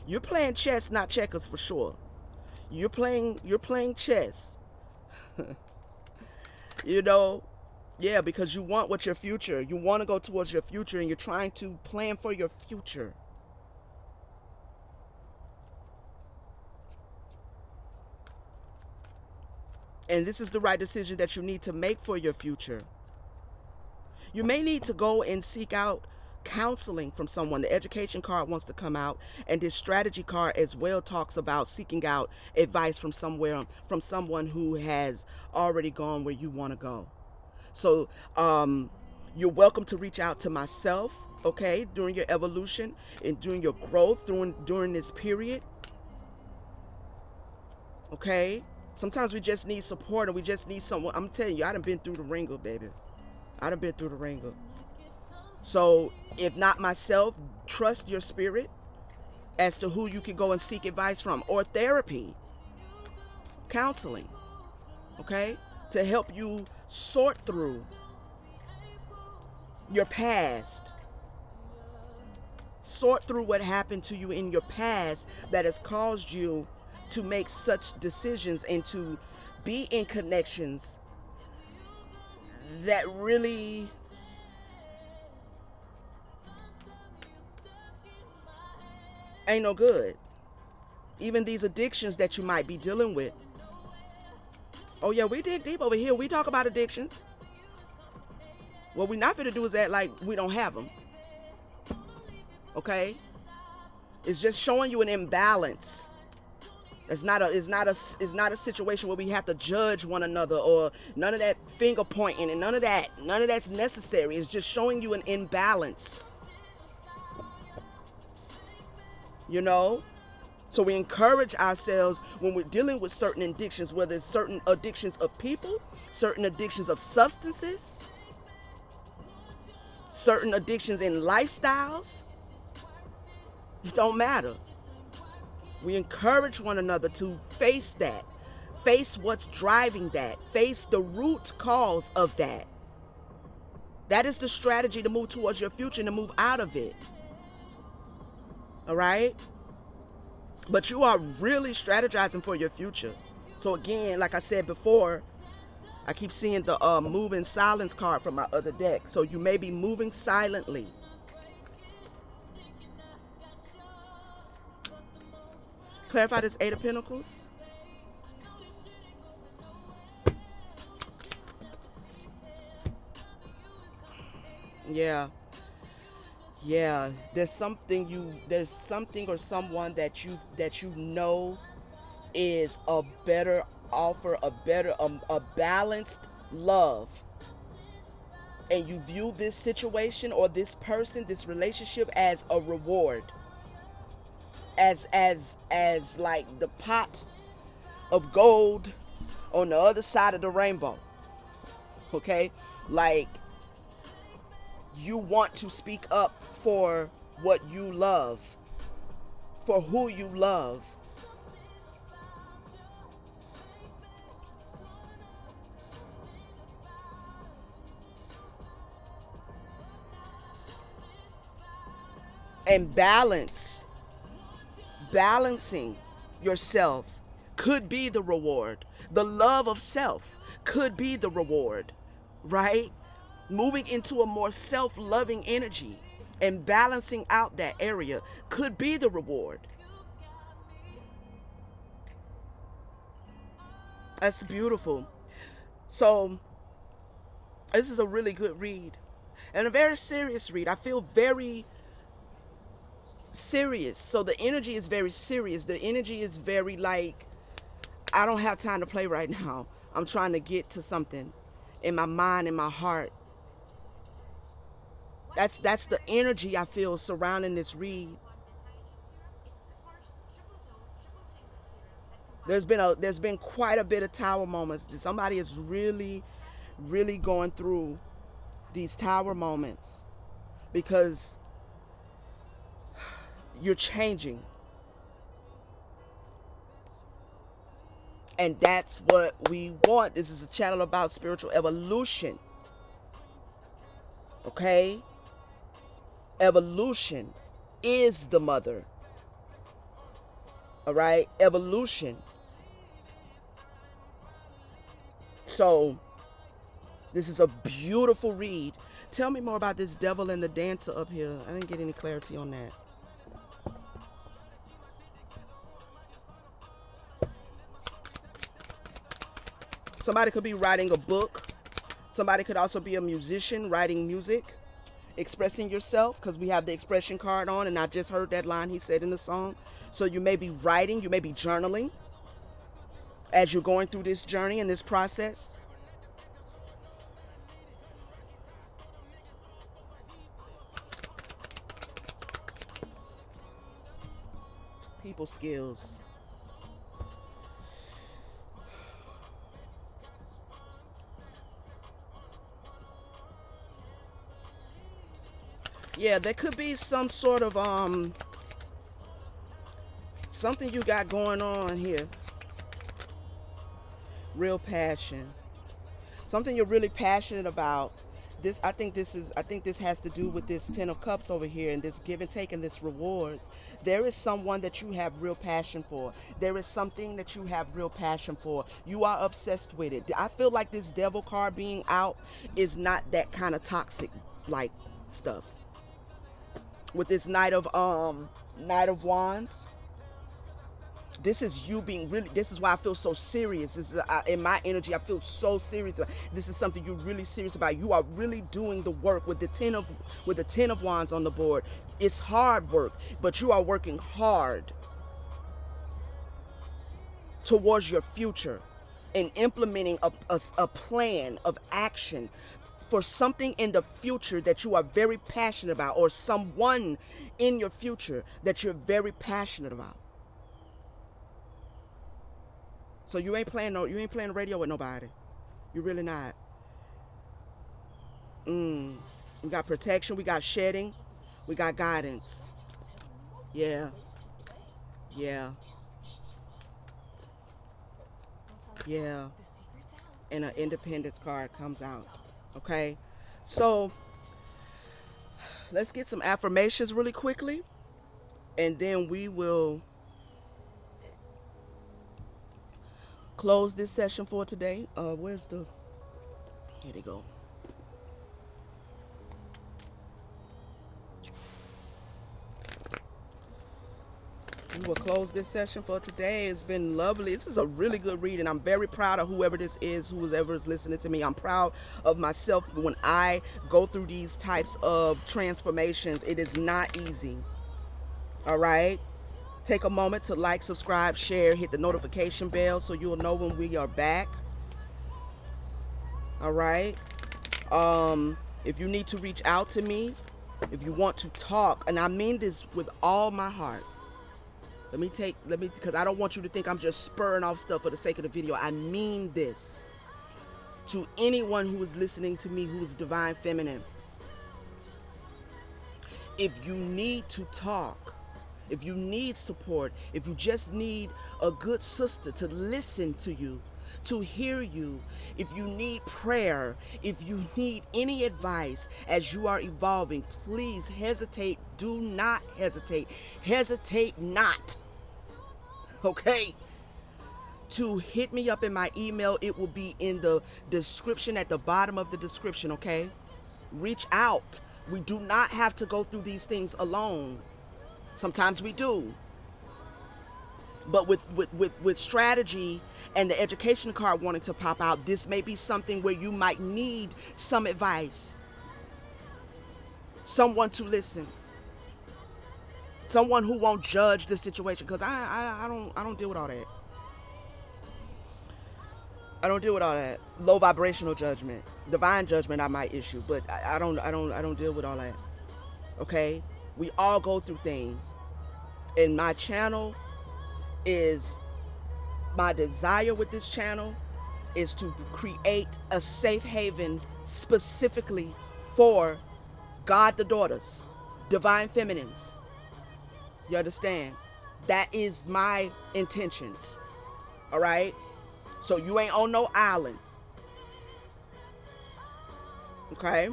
You're playing chess, not checkers, for sure. You're playing chess. You know, yeah, because you want what your future. You want to go towards your future, and you're trying to plan for your future. And this is the right decision that you need to make for your future. You may need to go and seek out counseling from someone. The education card wants to come out, and this strategy card as well talks about seeking out advice from someone who has already gone where you want to go. So you're welcome to reach out to myself, okay, during your evolution and during your growth during this period. Okay? Sometimes we just need support, and we just need someone. I'm telling you, I done been through the ringer, baby. I done been through the ringer. So if not myself, trust your spirit as to who you can go and seek advice from, or therapy, counseling, okay, to help you sort through your past, sort through what happened to you in your past that has caused you to make such decisions and to be in connections that really ain't no good. Even these addictions that you might be dealing with. Oh yeah, we dig deep over here. We talk about addictions. What we're not going to do is act like we don't have them. Okay? It's just showing you an imbalance. It's not a situation where we have to judge one another, or none of that finger pointing and none of that's necessary. It's just showing you an imbalance. You know? So we encourage ourselves when we're dealing with certain addictions, whether it's certain addictions of people, certain addictions of substances, certain addictions in lifestyles. It don't matter. We encourage one another to face that, face what's driving that, face the root cause of that. That is the strategy to move towards your future and to move out of it. All right? But you are really strategizing for your future. So again, like I said before, I keep seeing the moving silence card from my other deck. So you may be moving silently. Clarify this Eight of Pentacles. Yeah. Yeah. There's something or someone that you know is a better offer, a balanced love. And you view this situation or this person, this relationship as a reward. As like the pot of gold on the other side of the rainbow. Okay? Like you want to speak up for what you love, for who you love. And balancing yourself could be the reward. The love of self could be the reward, right? Moving into a more self-loving energy and balancing out that area could be the reward. That's beautiful. So this is a really good read and a very serious read. I feel very serious. So the energy is very serious. The energy is very like, I don't have time to play right now. I'm trying to get to something in my mind, in my heart. That's the energy I feel surrounding this read. There's been quite a bit of tower moments. Somebody is really going through these tower moments because you're changing. And that's what we want. This is a channel about spiritual evolution. Okay? Evolution is the mother. All right? Evolution. So, this is a beautiful read. Tell me more about this devil and the dancer up here. I didn't get any clarity on that. Somebody could be writing a book. Somebody could also be a musician writing music, expressing yourself, because we have the expression card on, and I just heard that line he said in the song. So you may be writing, you may be journaling as you're going through this journey and this process. People skills. Yeah, there could be some sort of something you got going on here. Real passion. Something you're really passionate about. I think this has to do with this Ten of Cups over here and this give and take and this rewards. There is someone that you have real passion for. There is something that you have real passion for. You are obsessed with it. I feel like this devil card being out is not that kind of toxic like stuff. With this Knight of Wands, this is you being really, this is why I feel so serious. This is in my energy, I feel so serious. This is something you're really serious about. You are really doing the work with the Ten of Wands on the board. It's hard work, but you are working hard towards your future and implementing a plan of action for something in the future that you are very passionate about, or someone in your future that you're very passionate about. So you ain't playing the radio with nobody. You're really not. We got protection, we got shedding, we got guidance. Yeah. Yeah. Yeah. And an independence card comes out. Okay, so let's get some affirmations really quickly, and then we will close this session for today. Where's the Here they go. We will close this session for today. It's been lovely. This is a really good read, and I'm very proud of whoever this is, whoever is listening to me. I'm proud of myself when I go through these types of transformations. It is not easy. All right? Take a moment to like, subscribe, share, hit the notification bell so you'll know when we are back. All right? If you need to reach out to me, if you want to talk, and I mean this with all my heart. Because I don't want you to think I'm just spurring off stuff for the sake of the video. I mean this to anyone who is listening to me who is divine feminine. If you need to talk, if you need support, if you just need a good sister to listen to you, to hear you, if you need prayer, if you need any advice as you are evolving, please hesitate. Do not hesitate. Hesitate not. Okay? To hit me up in my email. It will be in the description, at the bottom of the description, okay? Reach out. We do not have to go through these things alone. Sometimes we do. But with strategy and the education card wanting to pop out, this may be something where you might need some advice. Someone to listen. Someone who won't judge the situation. Because I don't deal with all that. I don't deal with all that. Low vibrational judgment. Divine judgment I might issue. But I don't deal with all that. Okay? We all go through things. And my channel is, my desire with this channel is to create a safe haven specifically for God the daughters, divine feminines. You understand? That is my intentions. All right? So you ain't on no island. Okay?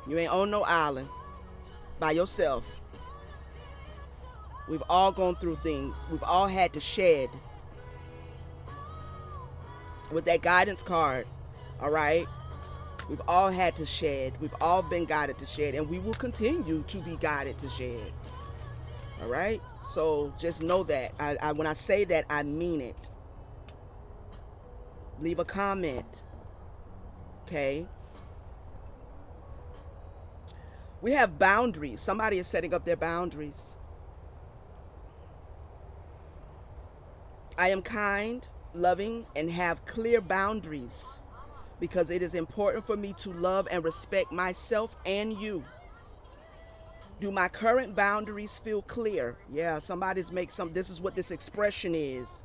You ain't on no island by yourself. We've all gone through things. We've all had to shed. With that guidance card, all right? We've all had to shed. We've all been guided to shed. And we will continue to be guided to shed. All right? So just know that. When I say that, I mean it. Leave a comment. Okay? We have boundaries. Somebody is setting up their boundaries. I am kind, loving, and have clear boundaries because it is important for me to love and respect myself and you. Do my current boundaries feel clear? Yeah, somebody's this is what this expression is.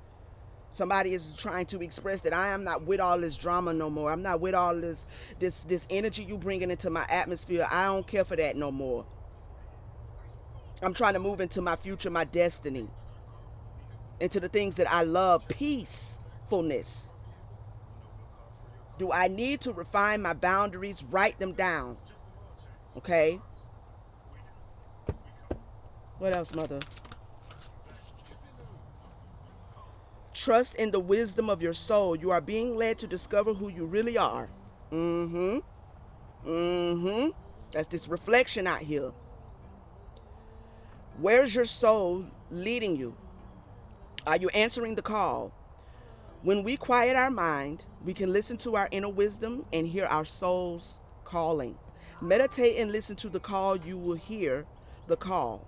Somebody is trying to express that I am not with all this drama no more. I'm not with all this energy you bringing into my atmosphere. I don't care for that no more. I'm trying to move into my future, my destiny. Into the things that I love, peacefulness. Do I need to refine my boundaries? Write them down. Okay? What else, mother? Trust in the wisdom of your soul. You are being led to discover who you really are. That's this reflection out here. Where's your soul leading you? Are you answering the call? When we quiet our mind, we can listen to our inner wisdom and hear our souls calling. Meditate and listen to the call. You will hear the call.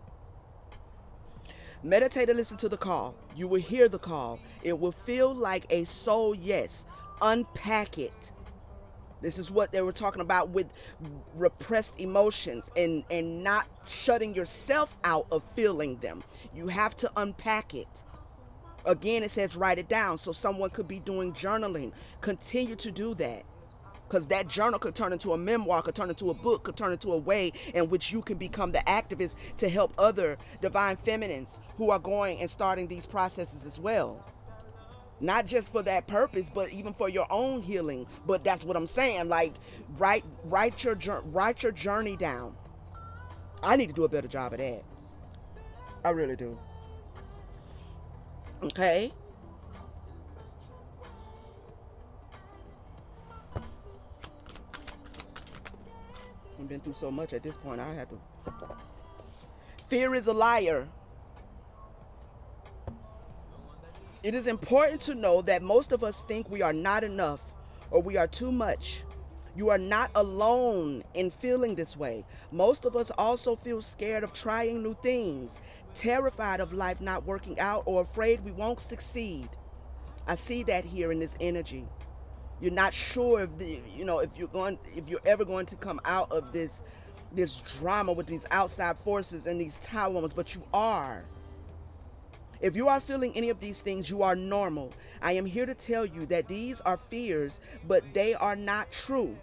Meditate and listen to the call. You will hear the call. It will feel like a soul yes. Unpack it. This is what they were talking about with repressed emotions and not shutting yourself out of feeling them. You have to unpack it. Again, it says write it down. So someone could be doing journaling. Continue to do that. Because that journal could turn into a memoir, could turn into a book, could turn into a way in which you can become the activist to help other divine feminines who are going and starting these processes as well. Not just for that purpose, but even for your own healing. But that's what I'm saying. Like, write your journey down. I need to do a better job of that. I really do. Okay. I've been through so much at this point. I have to. Fear is a liar. It is important to know that most of us think we are not enough or we are too much. You are not alone in feeling this way. Most of us also feel scared of trying new things, terrified of life not working out, or afraid we won't succeed. I see that here in this energy. You're not sure if if you're ever going to come out of this drama with these outside forces and these tower moments, but you are. If you are feeling any of these things, you are normal. I am here to tell you that these are fears, but they are not true.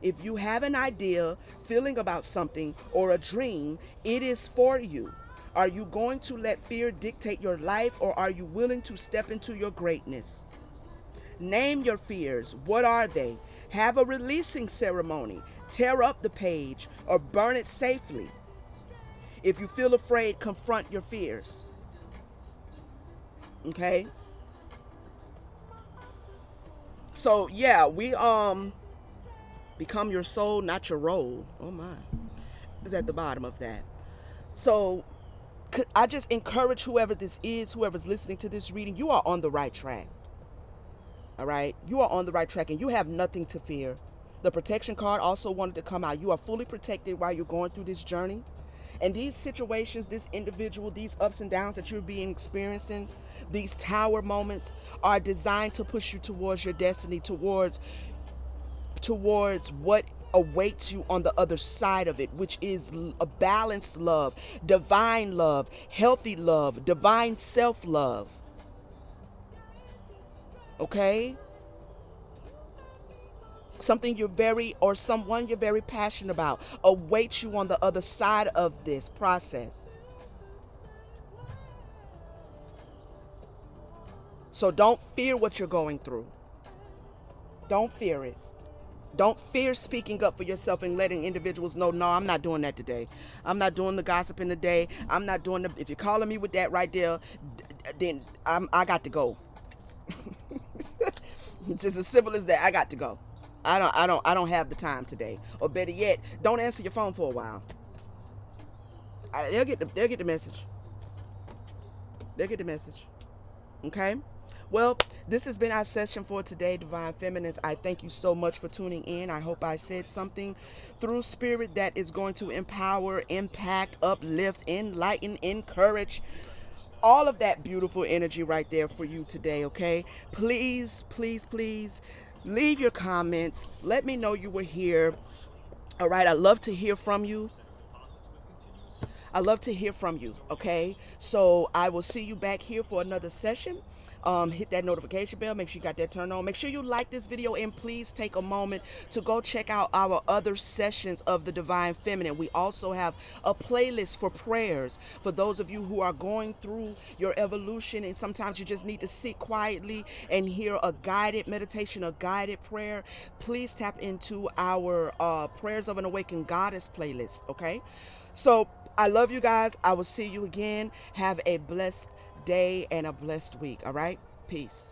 If you have an idea, feeling about something, or a dream, it is for you. Are you going to let fear dictate your life, or are you willing to step into your greatness? Name your fears. What are they? Have a releasing ceremony. Tear up the page or burn it safely. If you feel afraid, confront your fears. Okay? So yeah, we become your soul, not your role. Oh my. Is at the bottom of that. So I just encourage whoever this is, whoever's listening to this reading, you are on the right track. All right? You are on the right track and you have nothing to fear. The protection card also wanted to come out. You are fully protected while you're going through this journey. And these situations, this individual, these ups and downs that you're being experiencing, these tower moments are designed to push you towards your destiny, towards what awaits you on the other side of it, which is a balanced love, divine, healthy, divine self-love. Okay? Something someone you're very passionate about awaits you on the other side of this process. So don't fear what you're going through. Don't fear it. Don't fear speaking up for yourself and letting individuals know, no, I'm not doing that today. I'm not doing the gossiping today. I'm not doing if you're calling me with that right there, then I got to go. Just as simple as that. I got to go. I don't have the time today. Or better yet, don't answer your phone for a while. They'll get the message. They'll get the message. Okay? Well, this has been our session for today, Divine Feminines. I thank you so much for tuning in. I hope I said something through spirit that is going to empower, impact, uplift, enlighten, encourage, all of that beautiful energy right there for you today, okay? Please, please, please leave your comments. Let me know you were here. All right, I love to hear from you. I love to hear from you, okay? So I will see you back here for another session. Hit that notification bell. Make sure you got that turned on. Make sure you like this video and please take a moment to go check out our other sessions of the Divine Feminine. We also have a playlist for prayers for those of you who are going through your evolution and sometimes you just need to sit quietly and hear a guided meditation, a guided prayer. Please tap into our Prayers of an Awakened Goddess playlist, okay? So I love you guys. I will see you again. Have a blessed day and a blessed week. All right? Peace.